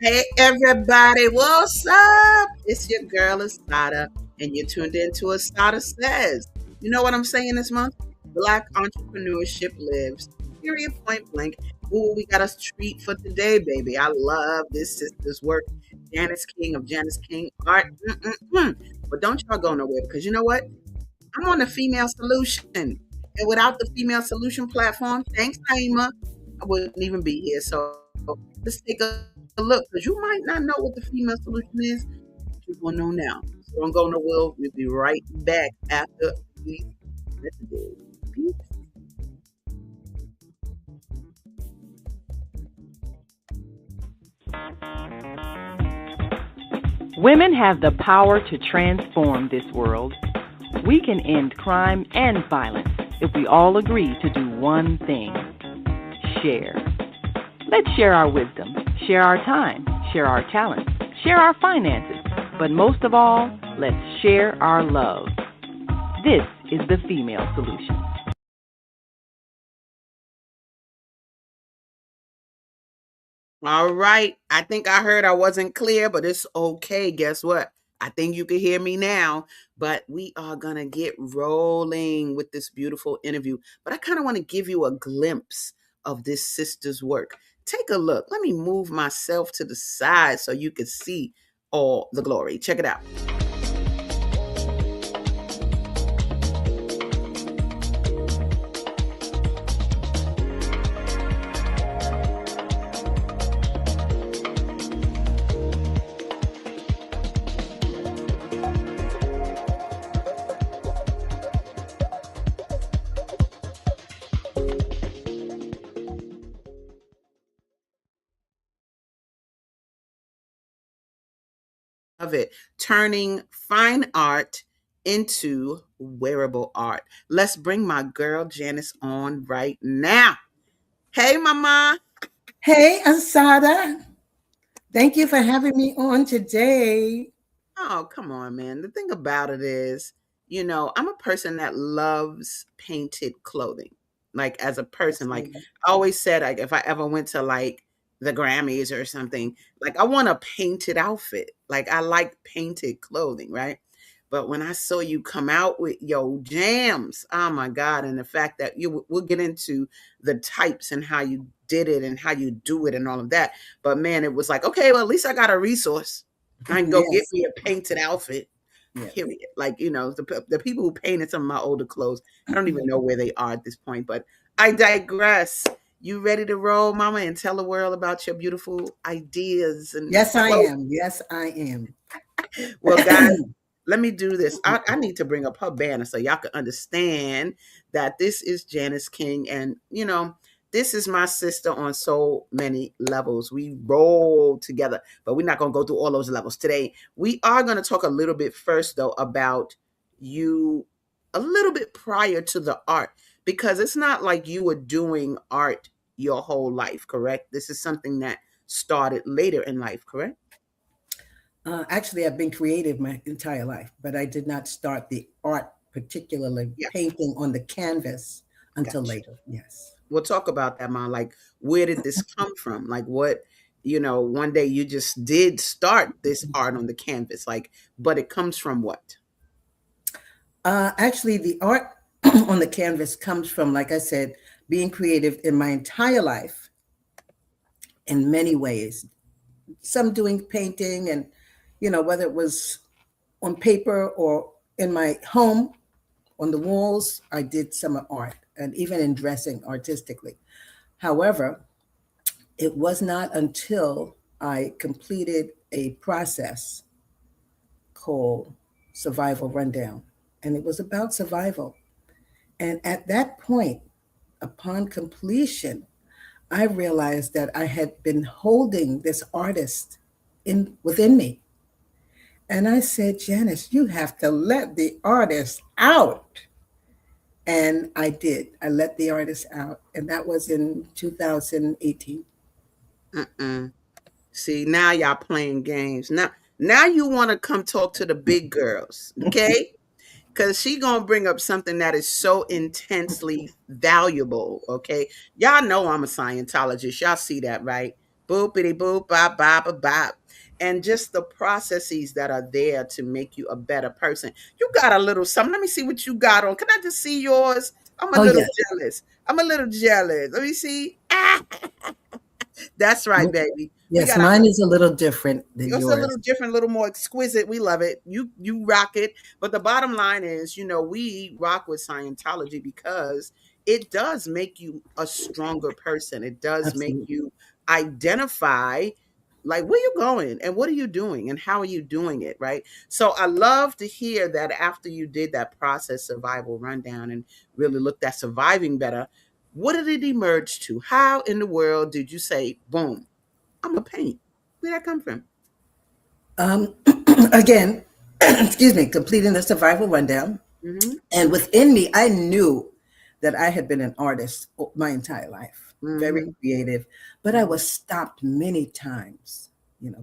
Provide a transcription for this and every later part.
Hey everybody, what's up? It's your girl ASADAH, and you're tuned into ASADAH Says. You know what I'm saying this month? Black entrepreneurship lives. Period, point blank. Ooh, we got a treat for today, baby. I love this sister's work. Janice King of Janice King Art. But don't y'all go nowhere because you know what? I'm on the Female Solution. And without the Female Solution platform, thanks, Naima, I wouldn't even be here. So let's take a look because you might not know what the Female Solution is. You're going to know now. So don't go nowhere. We'll be right back after these messages. Peace. Women have the power to transform this world. We can end crime and violence if we all agree to do one thing: share. Let's share our wisdom, share our time, share our talents, share our finances, but most of all, let's share our love. This is the Female Solution. All right. I think I heard I wasn't clear, but it's okay. Guess what? I think you can hear me now, but we are going to get rolling with this beautiful interview. But I kind of want to give you a glimpse of this sister's work. Take a look. Let me move myself to the side so you can see all the glory. Check it out. Of it, turning fine art into wearable art. Let's bring my girl Janice on right now. Hey, mama. Hey, Asada. Thank you for having me on today. Oh, come on, man. The thing about it is, I'm a person that loves painted clothing. Like as a person, like I always said, like if I ever went to like the Grammys or something, like I want a painted outfit. Like I like painted clothing, right? But when I saw you come out with your jams, oh my God, and the fact that we'll get into the types and how you did it and how you do it and all of that. But man, it was like, okay, well, at least I got a resource. I can go get Yes. me a painted outfit. Yes. Period. Like, the people who painted some of my older clothes, I don't even know where they are at this point, but I digress. You ready to roll, mama, and tell the world about your beautiful ideas and Yes, I clothes? am. Yes, I am. Well, guys, let me do this. I need to bring up her banner so y'all can understand that this is Janice King. And, this is my sister on so many levels. We roll together, but we're not going to go through all those levels today. We are going to talk a little bit first, though, about you a little bit prior to the art, because it's not like you were doing art your whole life, correct? This is something that started later in life, correct? Actually, I've been creative my entire life, but I did not start the art, particularly Yeah, painting on the canvas, until gotcha. later. Yes. We'll talk about that, Mom. Like, where did this come from? Like, one day you just did start this art on the canvas, like, but it comes from what? Actually, the art on the canvas comes from, like I said, being creative in my entire life in many ways. Some doing painting and, whether it was on paper or in my home on the walls, I did some art and even in dressing artistically. However, it was not until I completed a process called Survival Rundown, and it was about survival. And at that point, upon completion, I realized that I had been holding this artist in within me. And I said, Janice, you have to let the artist out. And I did. I let the artist out. And that was in 2018. Mm-mm. See, now y'all playing games. Now you want to come talk to the big girls, okay? Because she gonna bring up something that is so intensely valuable. Okay, y'all know I'm a Scientologist. Y'all see that, right? Boopity boop, bop, bop, bop, bop. And just the processes that are there to make you a better person. You got a little something. Let me see what you got on. Can I just see yours? I'm a Oh, little yes. jealous. I'm a little jealous. Let me see. Ah, that's right, baby. We Yes, got a mine is a little different than it's a yours. little different, a little more exquisite. We love it. You rock it. But the bottom line is, we rock with Scientology because it does make you a stronger person. It does make Absolutely. you identify like where you're going and what are you doing and how are you doing it, right? So I love to hear that after you did that process survival rundown and really looked at surviving better, what did it emerge to? How in the world did you say, boom, I'm a paint? Where'd that come from? Um, Again, excuse me, completing the survival rundown. Mm-hmm. And within me, I knew that I had been an artist my entire life, very Mm-hmm. creative, but I Mm-hmm. was stopped many times,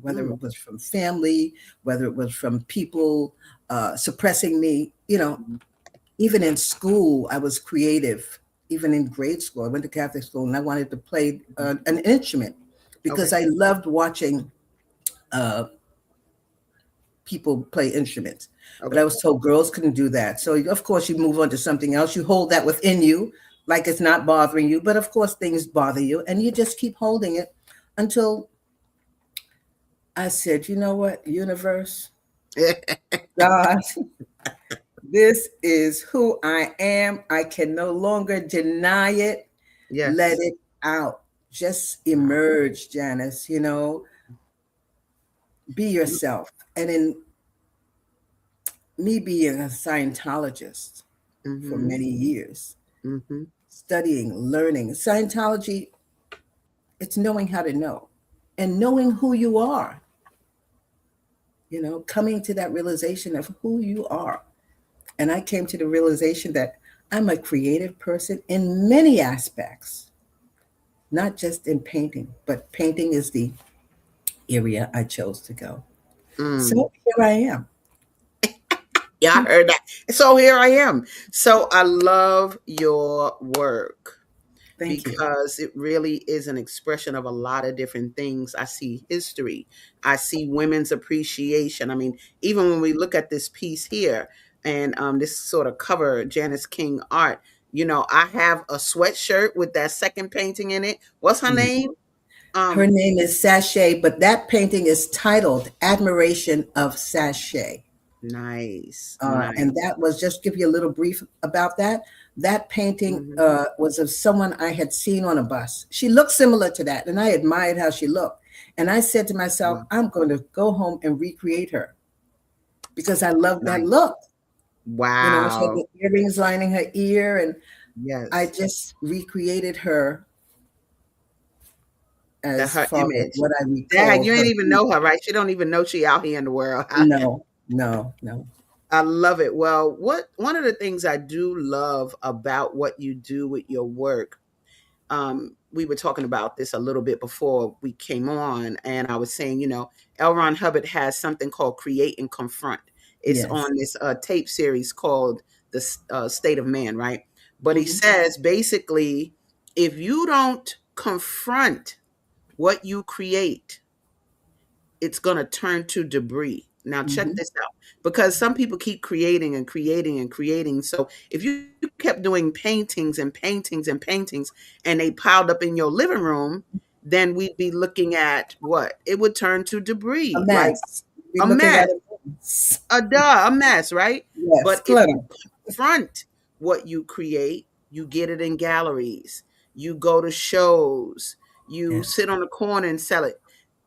whether Mm. it was from family, whether it was from people suppressing me, even in school, I was creative. Even in grade school, I went to Catholic school and I wanted to play an instrument because Okay. I loved watching uh, people play instruments. But I Okay. was told girls couldn't do that. So, of course, you move on to something else. You hold that within you, like it's not bothering you. But of course, things bother you. And you just keep holding it until I said, you know what, universe, God, this is who I am. I can no longer deny it. Let Yes. it out. Just Wow. emerge, Janice, be yourself. And in me being a Scientologist for Mm-hmm. many years, Mm-hmm. studying, learning, Scientology, it's knowing how to know and knowing who you are, coming to that realization of who you are. And I came to the realization that I'm a creative person in many aspects, not just in painting, but painting is the area I chose to go. Mm. So here I am. Yeah, I heard that. So here I am. So I love your work Thank you. because it really is an expression of a lot of different things. I see history. I see women's appreciation. I mean, even when we look at this piece here and this sort of cover, Janice King art, I have a sweatshirt with that second painting in it. What's her Mhm. name? Her Um, name is Sachet, but that painting is titled Admiration of Sachet. Nice, And nice. that was just give you a little brief about that. That painting Mhm. was of someone I had seen on a bus. She looked similar to that, and I admired how she looked. And I said to myself, Wow. I'm going to go home and recreate her because I love that Nice. look. She had Wow. the earrings lining her ear, and I Yes. just recreated her That as her far as image. what I Dad, recall you her ain't even being. know her, right? She don't even know she out here in the world. No, no, no. I love it. Well, one of the things I do love about what you do with your work, we were talking about this a little bit before we came on, and I was saying, L. Ron Hubbard has something called Create and Confront. It's on Yes. this tape series called The State of Man, right? But he Hmm. says basically, if you don't confront what you create, it's going to turn to debris. Now, check Hmm. this out because some people keep creating and creating and creating. So, if you kept doing paintings and paintings and paintings and they piled up in your living room, then we'd be looking at what? It would turn to A debris, like mess. We're a looking mess, at a mess. a mess, right? Yes, But if clutter. you confront what you create, you get it in galleries, you go to shows, you Yes. sit on the corner and sell it.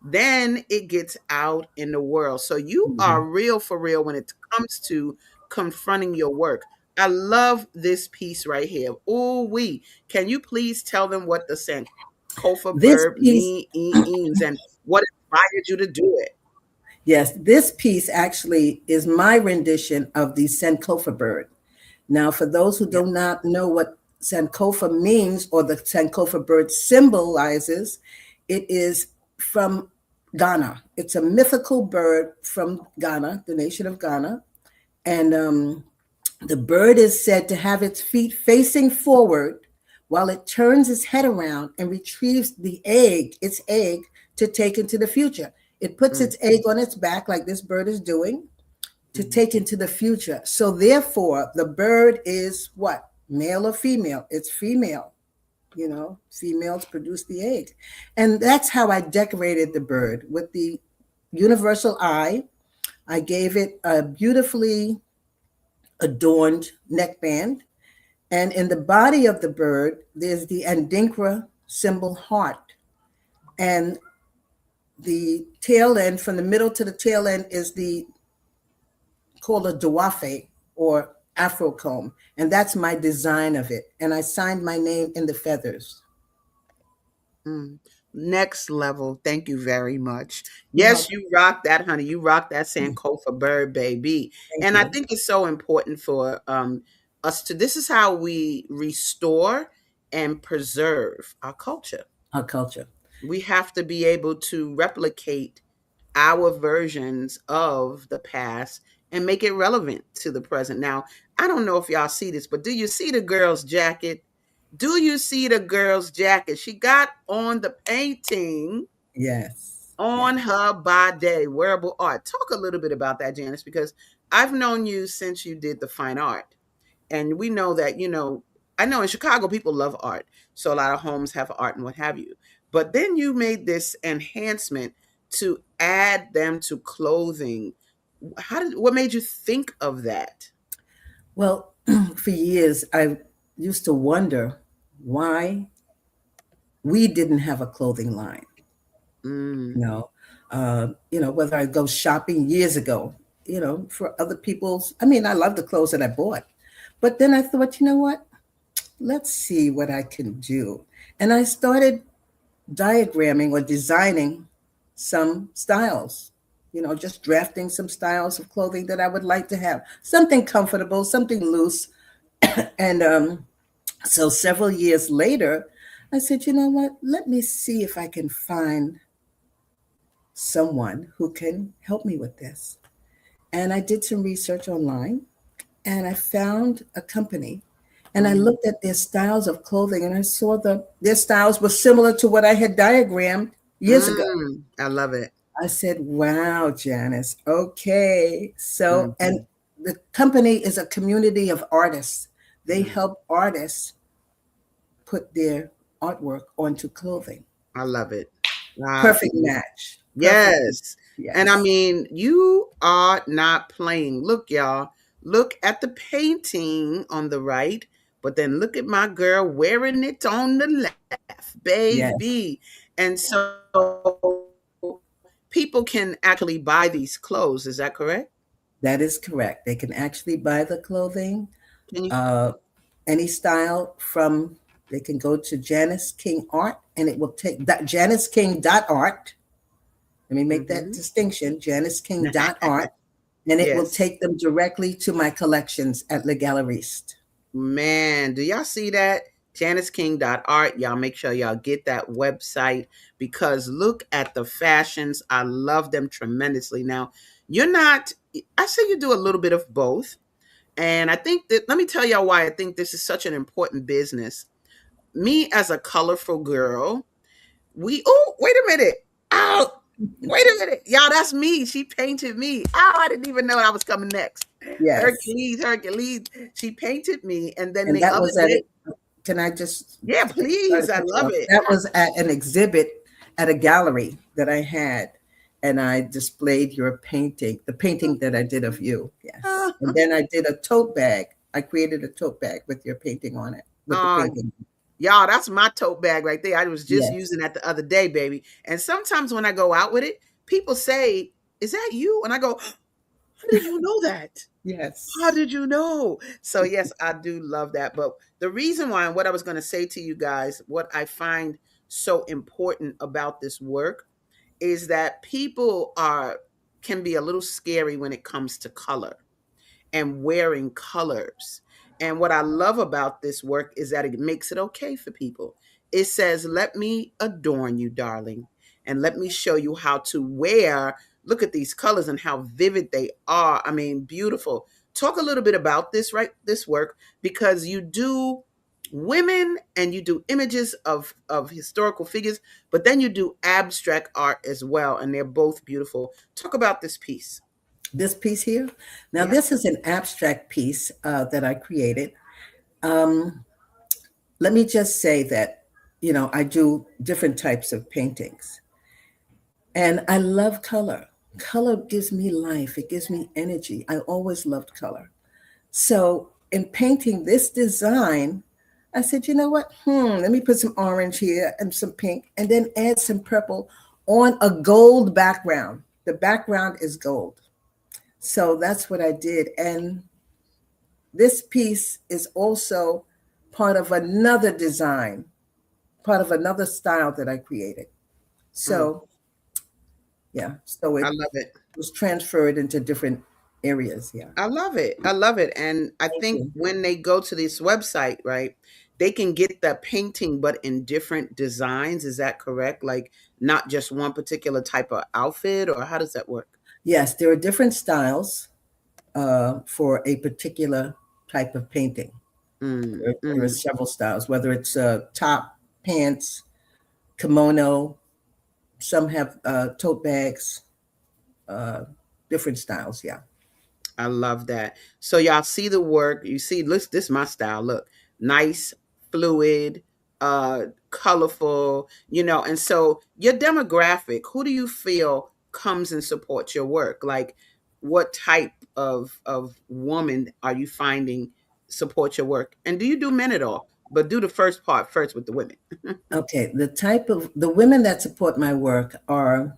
Then it gets out in the world. So you are Mhm. real for real when it comes to confronting your work. I love this piece right here. Oh, can you please tell them what the Sankofa This verb piece, means and what inspired you to do it? yes, this piece actually is my rendition of the Sankofa bird. Now, for those who Yeah. do not know what Sankofa means or the Sankofa bird symbolizes, it is from Ghana. It's a mythical bird from Ghana, the nation of Ghana. And the bird is said to have its feet facing forward while it turns its head around and retrieves its egg, to take into the future. It puts Mm, its egg on its back, like this bird is doing, to mm, take into the future. So therefore, the bird is what? Male or female? It's female. Females produce the egg. And that's how I decorated the bird with the universal eye. I gave it a beautifully adorned neckband. And in the body of the bird, there's the Andinkra symbol heart. And the tail end, from the middle to the tail end, is the called a dawafe, or afro comb. And that's my design of it. And I signed my name in the feathers. mm. Next level. Thank you very much. You're Yes, welcome. you rock that, honey. You rock that Sankofa bird, baby. Thank And I you. think it's so important for us to, this is how we restore and preserve our culture. Our culture. We have to be able to replicate our versions of the past and make it relevant to the present. Now, I don't know if y'all see this, but do you see the girl's jacket? Do you see the girl's jacket? She got on the painting Yes. on Yes. her body, wearable art. Talk a little bit about that, Janice, because I've known you since you did the fine art. And we know that, I know in Chicago people love art. So a lot of homes have art and what have you. But then you made this enhancement to add them to clothing. What made you think of that? Well, for years, I used to wonder why we didn't have a clothing line. Mm, You know, whether I go shopping years ago, for other people's. I mean, I love the clothes that I bought, but then I thought, you know what? Let's see what I can do, and I started diagramming or designing some styles. Just drafting some styles of clothing that I would like to have, something comfortable, something loose, and so several years later, I said, you know what? Let me see if I can find someone who can help me with this. And I did some research online and I found a company and I mm, looked at their styles of clothing and I saw their styles were similar to what I had diagrammed years ago. I love it. I said, wow, Janice, okay. So, Mm-hmm, and the company is a community of artists. They mm, help artists put their artwork onto clothing. I love it. I Perfect match. Perfect. Yes. And I Yes. mean, you are not playing. Look, y'all, look at the painting on the right, but then look at my girl wearing it on the left, Yes. baby. And so people can actually buy these clothes. Is that correct? That is correct. They can actually buy the clothing, Can you? uh, any style from, they can go to Janice King Art and it will take that JaniceKing.art. Let me make that Mm-hmm. distinction, JaniceKing.art, and it will Yes. take them directly to my collections at Le Galeriste. Man, do y'all see that? JaniceKing.art. Y'all make sure y'all get that website because look at the fashions. I love them tremendously. Now, you're not, I say you do a little bit of both. And I think that, let me tell y'all why I think this is such an important business. Me as a colorful girl, oh, wait a minute. Oh, wait a minute. Y'all, that's me. She painted me. Oh, I didn't even know I was coming next. Yes. Hercules. She painted me. And then And the that other was at day, it. Can I just, yeah, sorry please. to I cut you love off. it. That was at an exhibit at a gallery that I had. And I displayed your painting, the painting that I did of you. Yes. And then I did a tote bag. I created a tote bag with your painting on it, with the Uh, painting. y'all, that's my tote bag right there. I was just Yes. using that the other day, baby. And sometimes when I go out with it, people say, "Is that you?" And I go, "How did you know that? How Yes. did you know?" So yes, I do love that. But the reason why, and what I was going to say to you guys, what I find so important about this work is that people are can be a little scary when it comes to color and wearing colors. And what I love about this work is that it makes it okay for people. It says, "Let me adorn you, darling, and let me show you how to wear. Look at these colors and how vivid they are. I mean, beautiful." Talk a little bit about this, right? This work, because you do women and you do images of historical figures, but then you do abstract art as well, and they're both beautiful. Talk about this piece. This piece here. Now, Yeah. this is an abstract piece that I created. Um, Let me just say that, I do different types of paintings, and I love color. Color gives me life, it gives me energy. I always loved color. So, in painting this design, I said, you know what? Let me put some orange here and some pink, and then add some purple on a gold background. The background is gold. So that's what I did. And this piece is also part of another design, part of another style that I created. Mm, So, yeah, so I it love it. was transferred into different areas. Yeah. I love it. I love it. And I Thank think you. when they go to this website, right, they can get the painting, but in different designs. Is that correct? Like not just one particular type of outfit, or how does that work? Yes, there are different styles for a particular type of painting. Mm, There are mm. several styles, whether it's top, pants, kimono. Some have tote bags, uh, different styles. Yeah. I love that. So y'all see the work. You see, look, this is my style. Look, nice, fluid, colorful, and so your demographic, who do you feel comes and supports your work? Like what type of woman are you finding support your work? And do you do men at all? But do the first part first with the women. Okay. The women that support my work are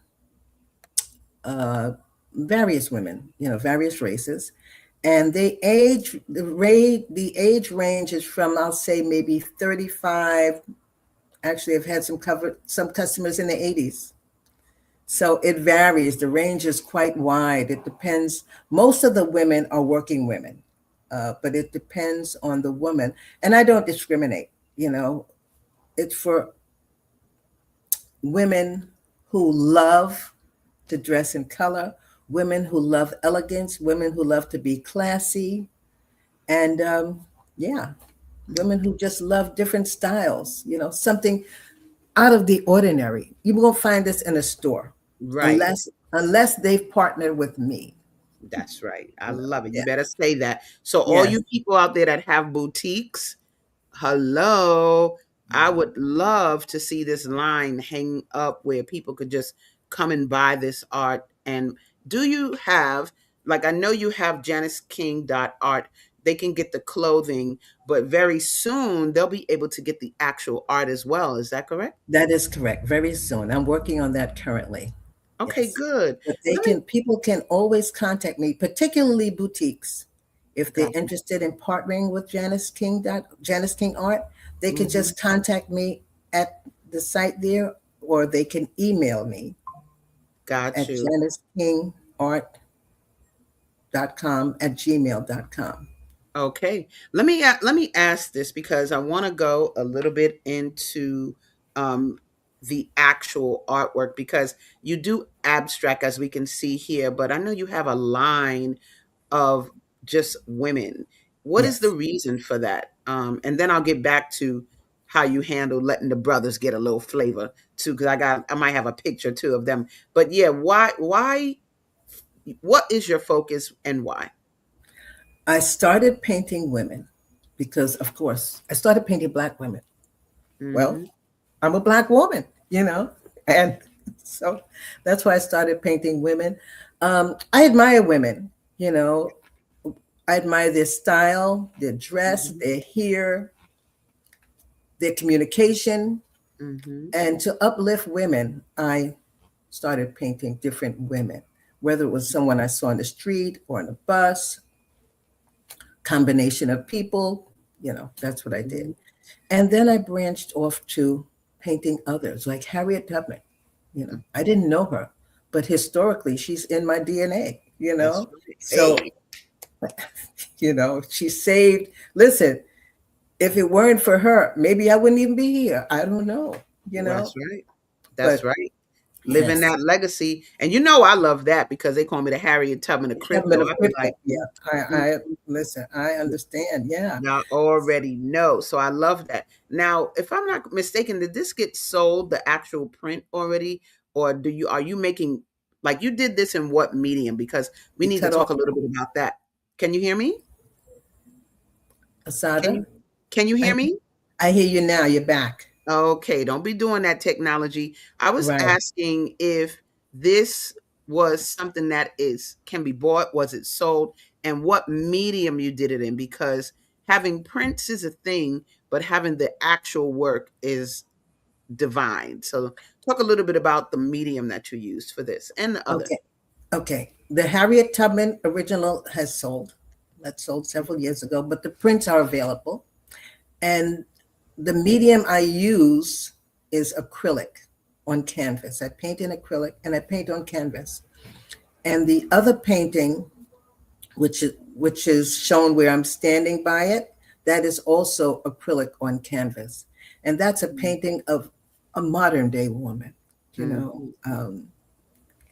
uh, various women, various races, and the age range is from, I'll say, maybe 35. Actually, I've had some customers in the 80s. So it varies. The range is quite wide. It depends. Most of the women are working women, but it depends on the woman. And I don't discriminate. You know, it's for women who love to dress in color, women who love elegance, women who love to be classy, and yeah, women who just love different styles. Something out of the ordinary. You won't find this in a store Right. unless they've partnered with me. That's right. I love it. You Yeah. better say that. So all Yes. you people out there that have boutiques, hello. I would love to see this line hang up where people could just come and buy this art. And do you have, like, I know you have JANICEKING.art. They can get the clothing, but very soon they'll be able to get the actual art as well. Is that correct? That is correct. Very soon. I'm working on that currently. Okay, Yes. good. But Let me, people can always contact me, particularly boutiques. If they're gotcha. interested in partnering with Janice King Art, they can Hmm. just contact me at the site there, or they can email me Got at you. janicekingart.com@gmail.com. Okay. Let me ask this because I want to go a little bit into um the actual artwork because you do abstract as we can see here, but I know you have a line of just women. What is the Yes. reason for that? And then I'll get back to how you handle letting the brothers get a little flavor too, because I might have a picture too of them. But yeah, why what is your focus and why? I started painting women because, of course, I started painting Black women. Well, Hmm. I'm a Black woman. And so that's why I started painting women. I admire women, you know, I admire their style, their dress, Hmm. their hair, their communication. Hmm. And to uplift women, I started painting different women, whether it was someone I saw on the street or on a bus, combination of people, that's what I did. Mhm. And then I branched off to painting others, like Harriet Tubman. I didn't know her, but historically, she's in my DNA, That's right. So, Hey, she saved, listen, if it weren't for her, maybe I wouldn't even be here. I don't know, that's right. That's but right. living Yes. that legacy. And you know I love that because they call me the Harriet Tubman of Government crypto. of I'd be crypto. like, Yeah. "Mm, I listen. I understand. Yeah. I already know." So I love that. Now, if I'm not mistaken, did this get sold, the actual print already? Or are you making, like, you did this in what medium? Because we You need to cut off talk a little bit about that. Can you hear me? Can Asada. you can you I hear me? I hear you now. You're back. Okay, don't be doing that technology. I was Right. asking if this was something that is can be bought, was it sold, and what medium you did it in, because having prints is a thing, but having the actual work is divine. So talk a little bit about the medium that you used for this and the other. Okay. Okay. The Harriet Tubman original has sold. That sold several years ago, but the prints are available. And the medium I use is acrylic on canvas. I paint in acrylic and I paint on canvas. And the other painting, which is shown where I'm standing by it, that is also acrylic on canvas. And that's a painting of a modern day woman, you know, Mm-hmm.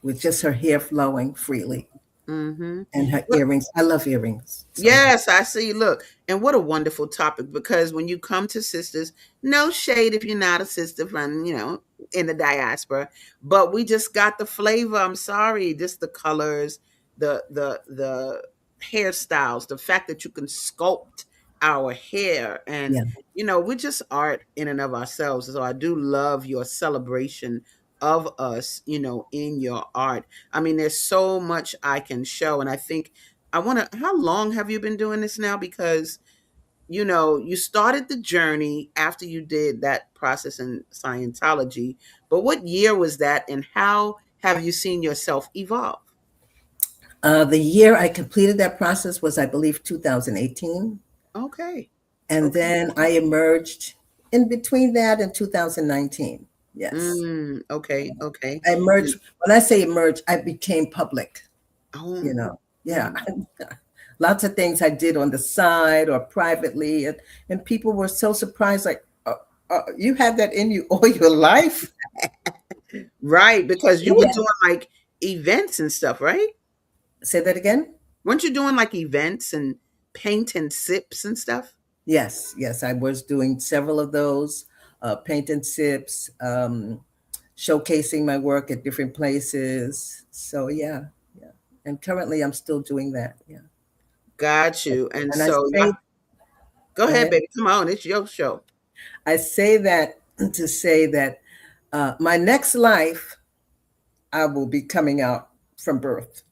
with just her hair flowing freely Mm-hmm. and her earrings. I love earrings. So yeah. Yes, I see. Look, and what a wonderful topic, because when you come to sisters, no shade if you're not a sister from, in the diaspora, but we just got the flavor. I'm sorry, just the colors, the hairstyles, the fact that you can sculpt our hair, and Yeah. we're just art in and of ourselves. So I do love your celebration of us, in your art. I mean, there's so much I can show, and I think I want to. How long have you been doing this now? Because you started the journey after you did that process in Scientology. But what year was that, and how have you seen yourself evolve? The year I completed that process was, I believe, 2018. Okay, And okay. then I emerged in between that and 2019. Yes. Okay, okay. I And- emerged. When I say emerged, I became public, Oh, you know. Yeah. mm, Lots of things I did on the side or privately. And people were so surprised, like, you had that in you all your life? right. Because you were Yeah. doing like events and stuff, right? Say that again? Weren't you doing like events and paint and sips and stuff? Yes. Yes. I was doing several of those, paint and sips, showcasing my work at different places. So, yeah. Yeah. And currently I'm still doing that. Yeah. Got you. And And I so, say, go go ahead, ahead. baby. Come on, it's your show. I say that to say that my next life, I will be coming out from birth.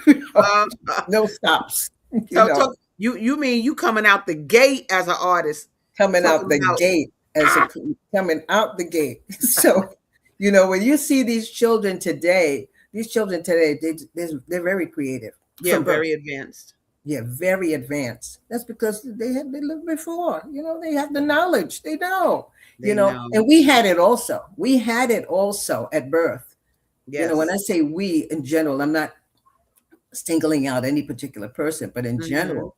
You know, Uh, no stops. You so, know, you mean you coming out the gate as an artist, coming out talking the about gate as a coming out the gate. So, when you see these children today, they're very creative yeah, from birth. very advanced. Yeah, very advanced. That's because they lived before. They have the knowledge. They know. They know. And we had it also. We had it also at birth. When Yes. I say we in general, I'm not singling out any particular person, but in Hmm. general,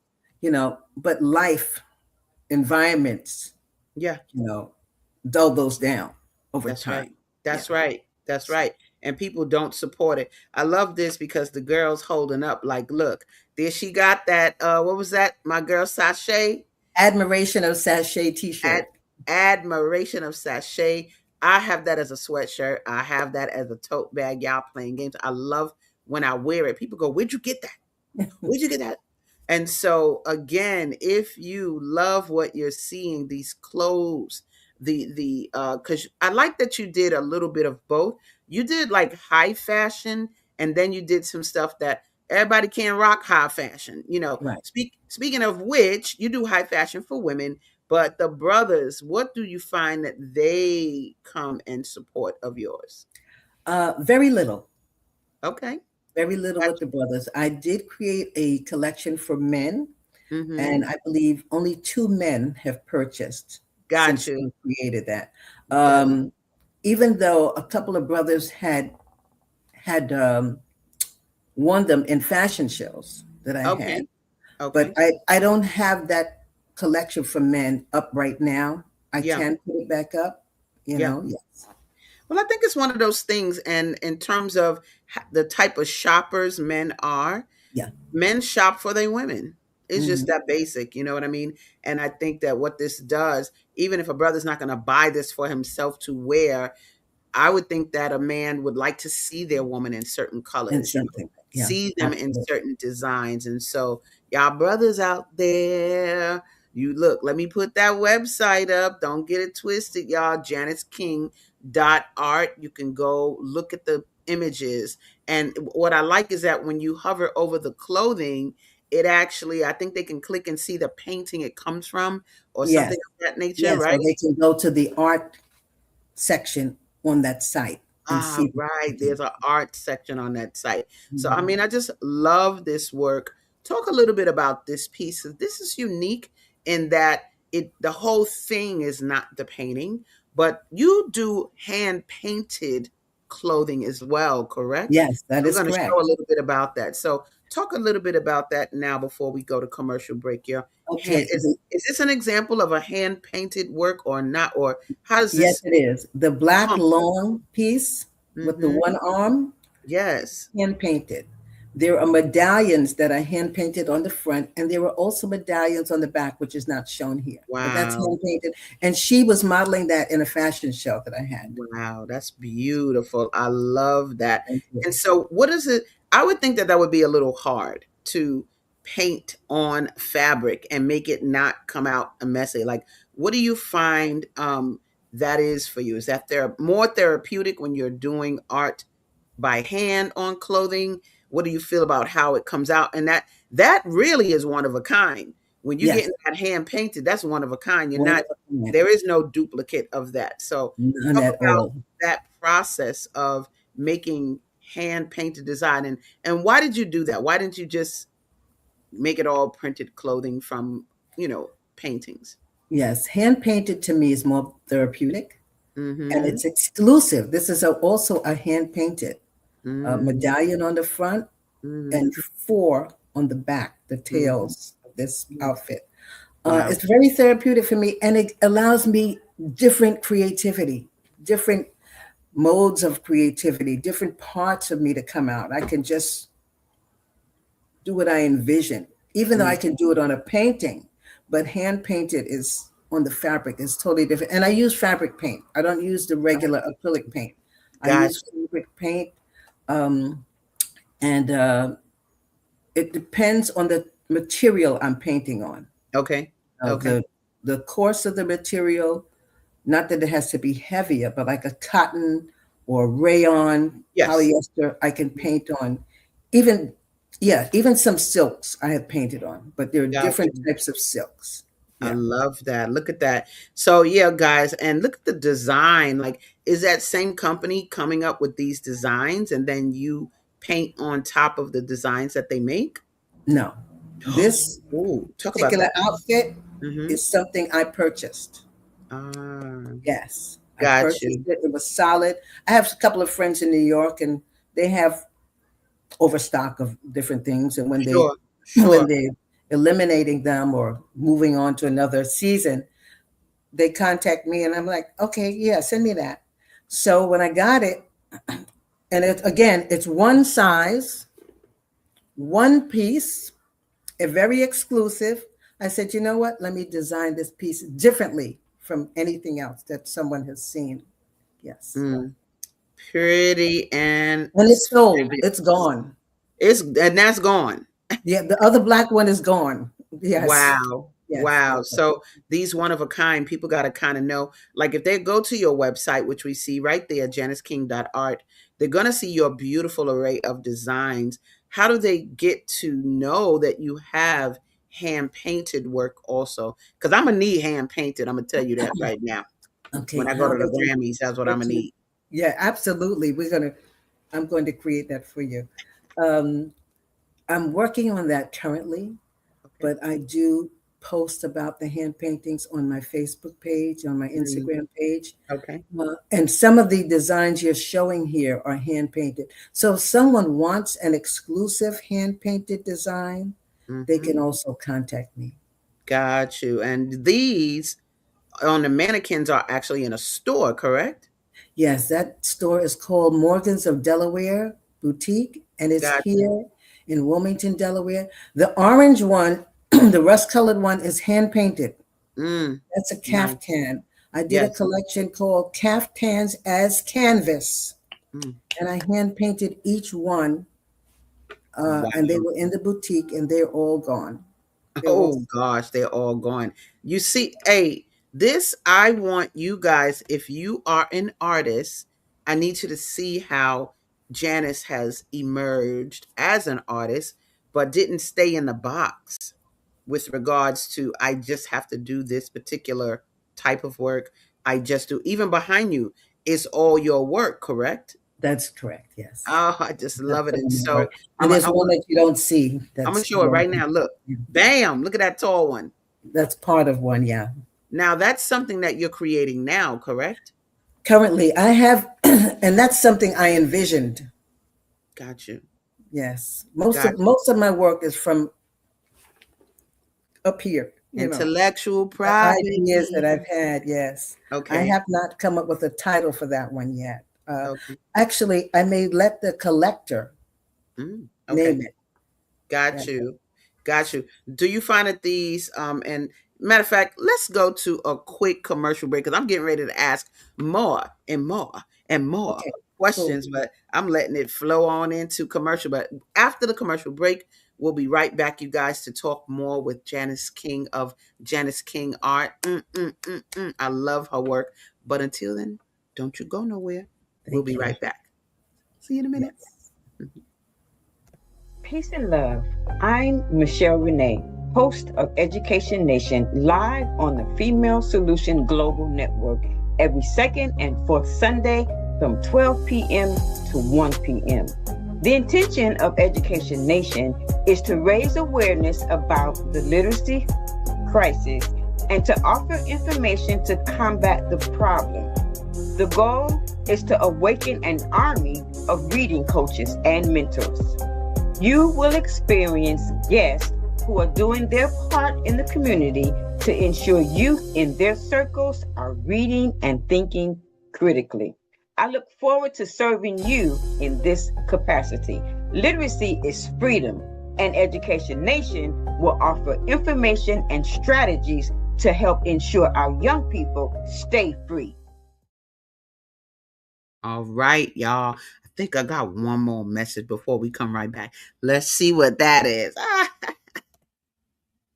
but life, environments, Yeah, you know, dull those down over that's time. right. Yeah. That's right. That's right. And people don't support it. I love this because the girl's holding up like, look, there she got that. What was that? My girl Sashay. Admiration of Sachet Ad- t-shirt. Admiration of Sashay. I have that as a sweatshirt. I have that as a tote bag. Y'all playing games. I love when I wear it. People go, "Where'd you get that? Where'd you get that?" And so again, if you love what you're seeing, these clothes, the because I like that you did a little bit of both. You did like high fashion, and then you did some stuff that everybody can rock high fashion. Right. Speaking of which, you do high fashion for women, but the brothers, what do you find that they come in support of yours? Very little. Okay, Very little with gotcha. the brothers. I did create a collection for men, Mm-hmm. and I believe only two men have purchased Got since you. I created that. Got Even though a couple of brothers had won them in fashion shows that I had, okay. but Okay. I don't have that collection for men up right now. I Yeah. can put it back up, Yeah. yes. Well, I think it's one of those things, and in terms of the type of shoppers men are, Yeah. men shop for their women. It's just Hmm. that basic, you know what I mean? And I think that what this does, even if a brother's not going to buy this for himself to wear, I would think that a man would like to see their woman in certain And colors, something. Yeah, see them in absolutely. certain designs. And so, y'all brothers out there, you look, let me put that website up. Don't get it twisted, y'all. JANICEKING.art. You can go look at the images. And what I like is that when you hover over the clothing, it actually, I think they can click and see the painting it comes from or Yes. something of that nature, Yes. right? Or they can go to the art section on that site and Ah, see the right. painting. There's an art section on that site. So, I Mhm. mean, I just love this work. Talk a little bit about this piece. This is unique in that the whole thing is not the painting, but you do hand painted clothing as well, correct? Yes, that So I'm is going to correct. show a little bit about that. So, talk a little bit about that now before we go to commercial break. Your hand Okay. is this an example of a hand painted work or not? Or how does Yes, this it is. The black come? long piece with the Mm-hmm. one arm, Yes. hand painted. There are medallions that are hand painted on the front, and there are also medallions on the back, which is not shown here. But that's Wow. hand painted. And she was modeling that in a fashion show that I had. Wow, that's beautiful. I love that. Thank you. And so, what is it? I would think that that would be a little hard to paint on fabric and make it not come out a messy. Like, what do you find that is for you? Is that more therapeutic when you're doing art by hand on clothing? What do you feel about how it comes out? And that really is one of a kind. When you get Yes, that hand painted, that's one of a kind. You're one not of a kind. there is no duplicate of that. So None talk at about all. that process of making hand painted design and why did you do that? Why didn't you just make it all printed clothing from, paintings? Yes, hand painted to me is more therapeutic and Mhm. it's exclusive. This is also a hand painted Mm. medallion on the front and Mhm. 4 on the back, the Mhm. tails of this Mm. outfit. Wow. It's very therapeutic for me and it allows me different creativity, different modes of creativity, different parts of me to come out. I can just do what I envision, even though I Mm. can do it on a painting, but hand painted is on the fabric is totally different. And I use fabric paint. I don't use the regular acrylic paint. I use Gotcha. fabric paint, um, and it depends on the material I'm painting on. Okay. Uh, Okay. the the coarse of the material, not that it has to be heavier, but like a cotton or rayon, Yes. polyester, I can paint on. Even, yeah, even some silks I have painted on, but there are different Gotcha. types of silks. I Yeah. love that. Look at that. So yeah, guys, and look at the design. Like, is that same company coming up with these designs and then you paint on top of the designs that they make? No, this Oh, talk about particular that. outfit Mm-hmm. is something I purchased. Ah, Yes, I got purchased you. it. It was solid. I have a couple of friends in New York, and they have overstock of different things. And when they Sure, when sure. they eliminating them or moving on to another season, they contact me, and I'm like, okay, yeah, send me that. So when I got it, and again, it's one size, one piece, a very exclusive. I said, you know what? Let me design this piece differently from anything else that someone has seen. Yes. Mm, pretty and And it's sold. splendid. It's gone. And that's gone. Yeah, the other black one is gone. Yes. Wow. Yes. Wow. So these one of a kind, people got to kind of know, like if they go to your website, which we see right there, JANICEKING.art, they're going to see your beautiful array of designs. How do they get to know that you have hand painted work also? Because I'm going to need hand painted. I'm going to tell you that right now. When Okay. I go How to the they can Grammys, that's what I'm get going to you? need. Yeah, absolutely. I'm going to create that for you. Um, I'm working on that currently, Okay. but I do post about the hand paintings on my Facebook page, on my Mm, Instagram page. okay. And some of the designs you're showing here are hand painted. So if someone wants an exclusive hand painted design, they Hmm. can also contact me. Got you. And these on the mannequins are actually in a store, correct? Yes, that store is called Morgan's of Delaware Boutique, and it's Gotcha. here in Wilmington, Delaware. The orange one, the rust colored one, is hand painted. Mm, That's a nice. caftan. I did a Yes. collection called Caftans as Canvas, Mm. and I hand painted each one, and they Wow. were in the boutique, and they're all gone. They're all Oh gosh, they're all gone. You see, hey, this I want you guys, if you are an artist, I need you to see how Janice has emerged as an artist, but didn't stay in the box with regards to I just have to do this particular type of work. I just do even behind you is all your work, correct? That's correct. Yes, Oh, I just that's love it. some And of my so work. And there's one that you don't see. I'm gonna That's show it right now. Look, bam! Look at that tall one. that's part of one. Yeah. Now that's something that you're creating now, correct? Currently, I have, and that's something I envisioned. Got you. Yes, most Got of you. most of my work is from up here. Intellectual Ideas that property. I've had. Yes, I Okay. have not come up with a title for that one yet. Okay. Actually, I may let the collector Okay. name it. Got That- you. Got you. Do you find that these and matter of fact, let's go to a quick commercial break because I'm getting ready to ask more and more and more Okay, cool. questions, but I'm letting it flow on into commercial. But after the commercial break, we'll be right back, you guys, to talk more with Janice King of Janice King Art. I love her work. But until then, don't you go nowhere. We'll Thank be you. right back. See you in a minute. Yes. Peace and love. I'm Michelle Renee, host of Education Nation, live on the Female Solution Global Network every second and fourth Sunday from 12 p.m. to 1 p.m. The intention of Education Nation is to raise awareness about the literacy crisis and to offer information to combat the problem. The goal is to awaken an army of reading coaches and mentors. You will experience guests who are doing their part in the community to ensure youth in their circles are reading and thinking critically. I look forward to serving you in this capacity. Literacy is freedom, and Education Nation will offer information and strategies to help ensure our young people stay free. All right, y'all. I think I got one more message before we come right back. Let's see what that is.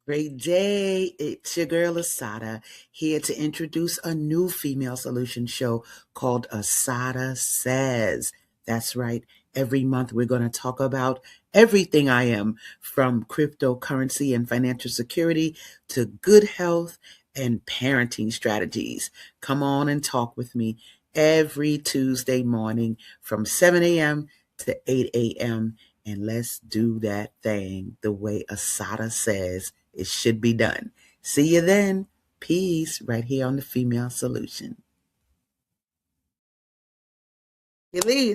Great day. It's your girl ASADAH here to introduce a new female solution show called ASADAH Says. That's right. Every month we're going to talk about everything I am, from cryptocurrency and financial security to good health and parenting strategies. Come on and talk with me every Tuesday morning from 7 a.m. to 8 a.m. And let's do that thing the way ASADAH says it should be done. See you then. Peace right here on the Female Solution.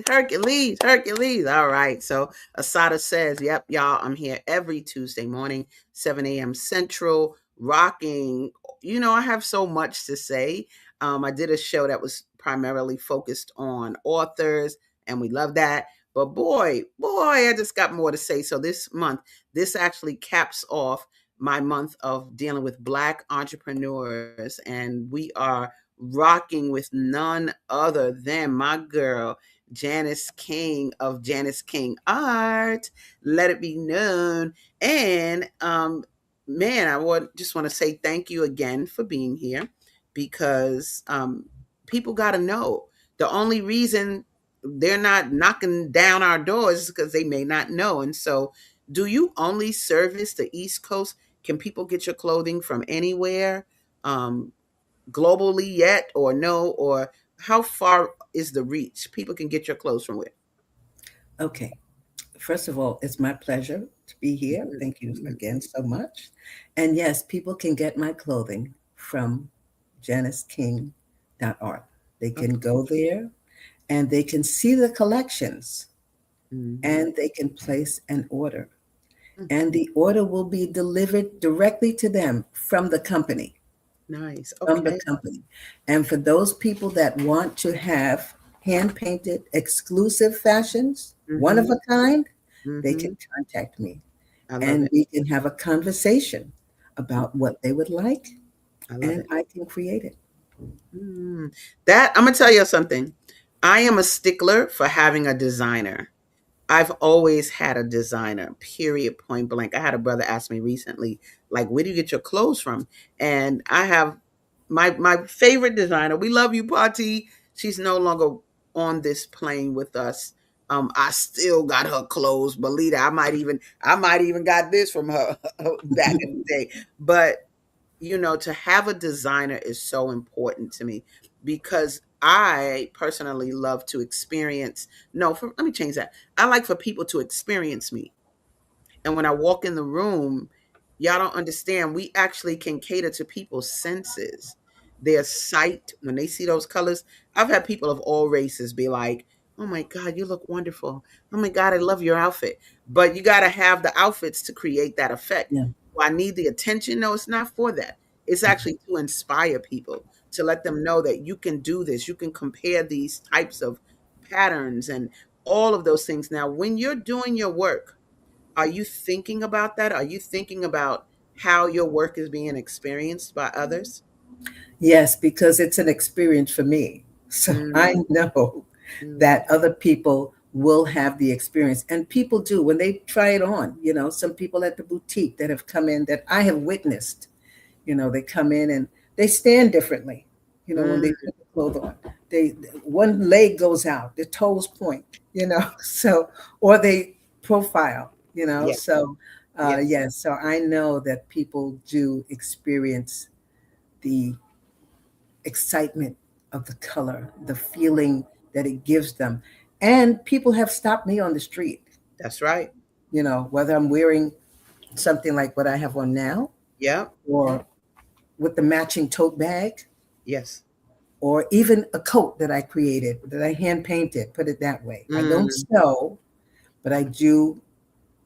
Hercules, Hercules. All right. So ASADAH says, yep, y'all, I'm here every Tuesday morning, 7 a.m. Central, rocking. You know, I have so much to say. I did a show that was primarily focused on authors, and we love that. But boy, I just got more to say. So this month, this actually caps off my month of dealing with Black entrepreneurs, and we are rocking with none other than my girl, Janice King of Janice King Art. Let it be known. And man, I would just want to say thank you again for being here because people got to know the only reason they're not knocking down our doors is because they may not know. And so, do you only service the East Coast? Can people get your clothing from anywhere? Um, Globally yet or no, or how far is the reach? People can get your clothes from where? Okay. First of all, it's my pleasure to be here. Mhm, Thank you mhm. again so much. And yes, people can get my clothing from JANICEKING.art. They can Okay. go there and they can see the collections Mhm. and they can place an order. Mm. And the order will be delivered directly to them from the company. Nice. From the Okay. company. And for those people that want to have hand painted, exclusive fashions, one of Mm-hmm. a kind, they Mm-hmm. can contact me I love and it. we can have a conversation about what they would like I love and it. I can create it. Mm. That I'm gonna tell you something. I am a stickler for having a designer. I've always had a designer, period, point blank. I had a brother ask me recently, like, where do you get your clothes from? And I have my favorite designer. We love you, Pati. She's no longer on this plane with us. I still got her clothes. Believe it. I might even got this from her back in the day. But to have a designer is so important to me because I personally love to experience. No, let me change that. I like for people to experience me. And when I walk in the room, y'all don't understand. We actually can cater to people's senses, their sight. When they see those colors, I've had people of all races be like, oh my God, you look wonderful. Oh my God, I love your outfit. But you got to have the outfits to create that effect. Yeah. Do I need the attention? No, it's not for that. It's actually to inspire people, to let them know that you can do this. You can compare these types of patterns and all of those things. Now, when you're doing your work, are you thinking about that? Are you thinking about how your work is being experienced by others? Yes, because it's an experience for me. So I Mm, know mm, that other people will have the experience. And people do when they try it on. Some people at the boutique that have come in that I have witnessed, they come in and they stand differently, when mm. they put the clothes on. They one leg goes out, their toes point, so or they profile, Yes, so yes, yes, so I know that people do experience the excitement of the color, the feeling that it gives them. And people have stopped me on the street, that's right. whether I'm wearing something like what I have on now Yep, or with the matching tote bag yes. or even a coat that I created, that I hand painted, put it that way. I don't Mm, sew, but I do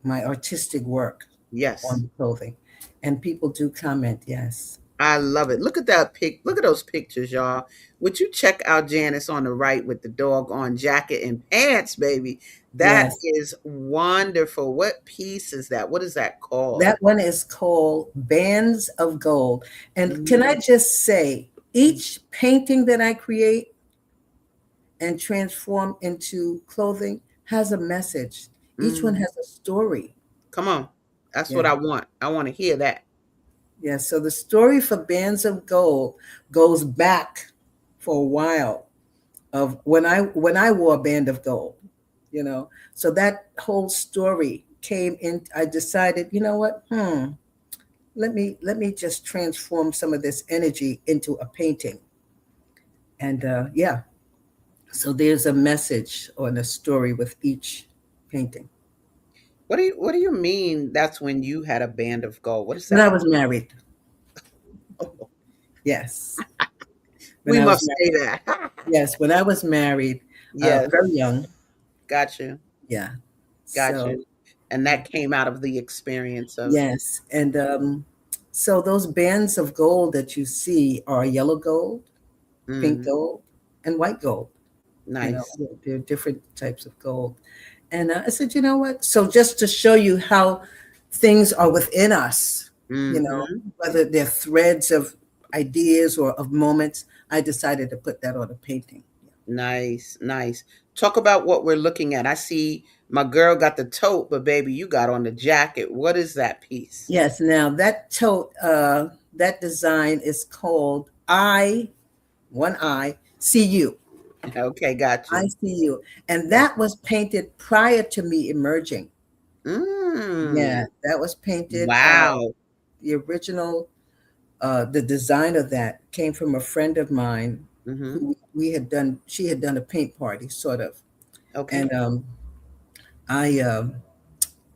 my artistic work on yes. the clothing. And people do comment, yes. I love it. Look at that look at those pictures, y'all. Would you check out Janice on the right with the dog on jacket and pants, baby? That Yes. is wonderful. What piece is that? What is that called? That one is called Bands of Gold. And can I Mm, just say, each painting that I create and transform into clothing has a message. Each one mm. has a story. Come on. That's what Yeah. I want. I want to hear that. Yeah. So the story for Bands of Gold goes back for a while of when I wore a band of gold, So that whole story came in. I decided, you know what? Let me just transform some of this energy into a painting. And yeah, so there's a message or a story with each painting. What do you mean that's when you had a band of gold? What does When I that was mean? married, yes. When We I was must married, say that. yes, when I was married, Yes, very young, got you. yeah. Got So you. And that came out of the experience of yes, and so those bands of gold that you see are yellow gold, pink mm, gold, and white gold. nice. There are different types of gold. And I said, you know what? So just to show you how things are within us, Hmm. whether they're threads of ideas or of moments, I decided to put that on a painting. Nice, nice. Talk about what we're looking at. I see my girl got the tote, but baby, you got on the jacket. What is that piece? Yes, now that tote, that design is called one I, see you. Okay, got I you. see you. And Got that was painted prior to me emerging. you. Mm, Yeah, that was painted. wow. The original the design of that came from a friend of mine Hmm. who she had done a paint party, sort of. Okay. And I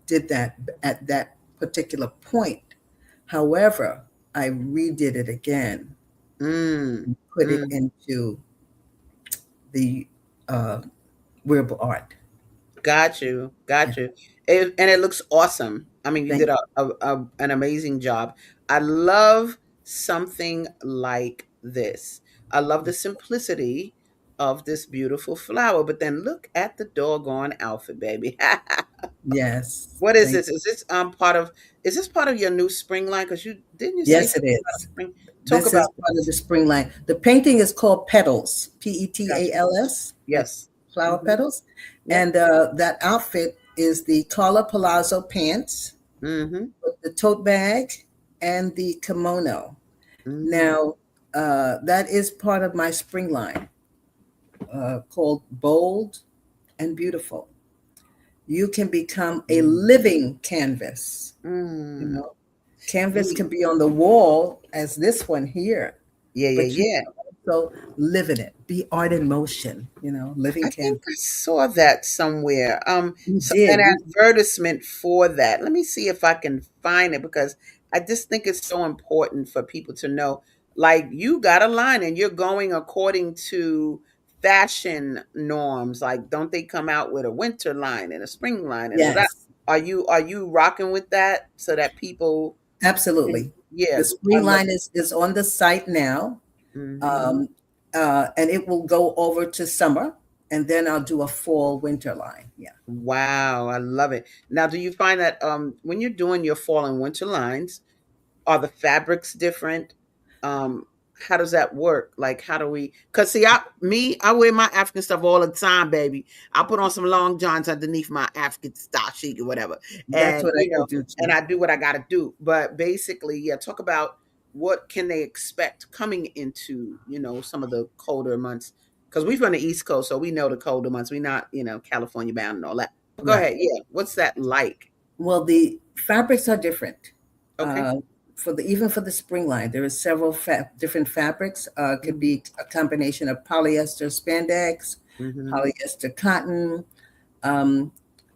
did that at that particular point. However, I redid it again Mm, and put it mm. into the uh, wearable art. Got you. Yeah, Got you. And it looks awesome. I mean, you thank did an amazing job. I love something like this. I love the simplicity of this beautiful flower. But then look at the doggone outfit, baby. Yes. What is Thank this? Is this part of your new spring line? Because you didn't you say Yes, it something about is. spring? Talk This about is part of this. the spring line. The painting is called Petals, Gotcha. Petals, like Yes. flower Hmm. petals. Yep. And that outfit is the collar palazzo pants Mm-hmm. with the tote bag and the kimono. Mm. Now, that is part of my spring line called Bold and Beautiful. You can become a Mm. living canvas. You Mm. know, canvas Mm. can be on the wall as this one here, Yeah, yeah, but you yeah. can also live in it. Be art in motion, living I think canvas. I saw that somewhere. You An did. advertisement for that. Let me see if I can find it because I just think it's so important for people to know. Like you got a line and you're going according to fashion norms. Like, don't they come out with a winter line and a spring line and da-da? Yes, Are you rocking with that so that people can, absolutely. yeah, The I spring love line is on the site now, hmm um, and it will go over to summer, and then I'll do a fall winter line. Yeah. wow, I love it. Now, do you find that when you're doing your fall and winter lines, are the fabrics different? Um, how does that work? Like, how do we? Cause see, I wear my African stuff all the time, baby. I put on some long johns underneath my African star chic or whatever, That's and what I do and too. I do what I got to do. But basically, yeah, talk about what can they expect coming into some of the colder months. Because we're from the East Coast, so we know the colder months. We're not California bound and all that. But go Right. ahead, yeah. What's that like? Well, the fabrics are different. Okay. Uh, even for the spring line, there are several different fabrics. Could Hmm. be a combination of polyester spandex, Hmm. polyester cotton, um,